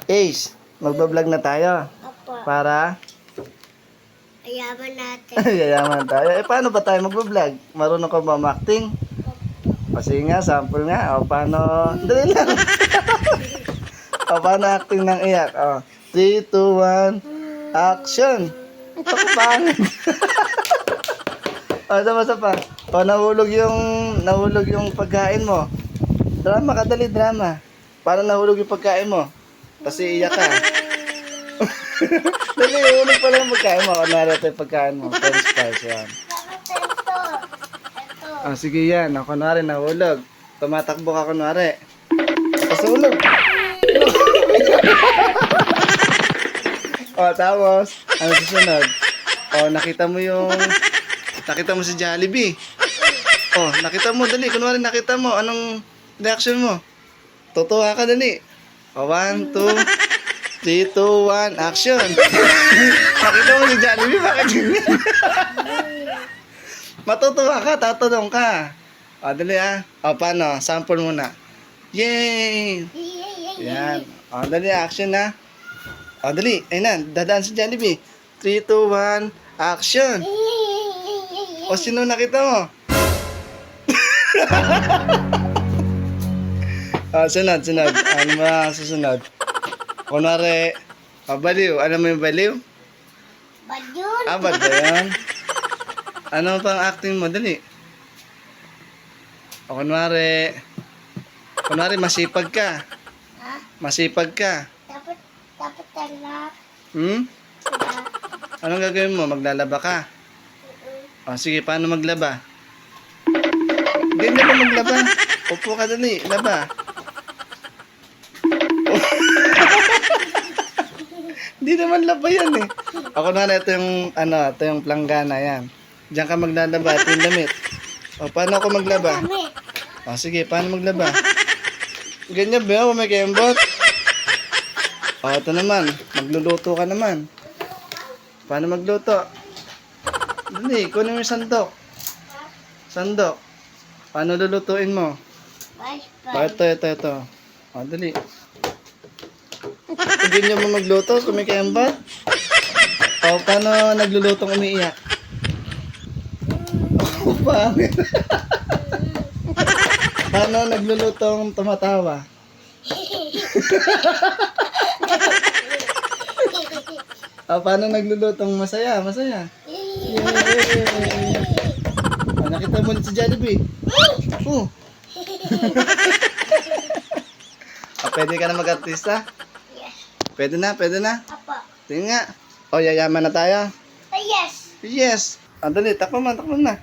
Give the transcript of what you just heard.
Ace, magbablog na tayo. Opo. Para Ayaman natin. yayaman tayo. Paano ba tayo magbablog? Marunong ka ba acting? Kasi nga, sample nga. Paano? Dali lang. Paano acting ng iyak? 3, 2, 1, action! Ako pangit. Sa pa. Nahulog yung pagkain mo. Drama ka, dali, drama. Paano nahulog yung pagkain mo? Kasi iyak ka. Dali, hulog pala yung pagkain mo. Kunwari ito yung pagkain mo. French fries, yan. Ito. Sige yan. Kunwari, nahulog. Tumatakbo ka, kunwari. Tapos hulog. Tapos, ano susunod? Nakita mo si Jollibee. Nakita mo, dali. Kunwari, nakita mo. Anong reaction mo? Tutuwa ka, dali. 1, 2, 3, 2, 1, action! Nakita mo si Jollibee, bakit ganyan? Matutuwa ka, tatanong ka. Dali paano? Sample muna. Yay! Yan. Dali, action na. Dali, ayun na, dadaan si Jollibee. 3, 2, 1, action! Sino nakita mo? Sunod. Ano ba susunod? Kunwari, baliw. Alam mo yung baliw? Badyun. Bad ba yan? Ano pang acting mo? Dali. Kunwari, masipag ka. Ha? Masipag ka. Dapat talak. Anong gagawin mo? Maglalaba ka? Sige, paano maglaba? Ganyan ba maglaba? Upo ka, dali. Laba. Hindi naman laba yan eh. Ito yung planggana yan. Diyan ka maglalaba at yung damit. Paano ako maglaba? Sige, paano maglaba? Ganyan ba? May kembot? Ito naman. Magluluto ka naman. Paano magluto? Dali, kunin mo yung sandok. Sandok. Paano lulutuin mo? Ito. Dali. Ganyan mo magluto kung may kembot? Paano naglulutong umiiyak? Pangit. Paano naglulutong tumatawa? Paano naglulutong masaya? Yay! Nakita mo si Jollibee? Pwede ka na mag-artista? Yes. Pwede na? Apo. Tingnan nga. Yayaman na tayo? Yes. Yes. Dali, takbo man na.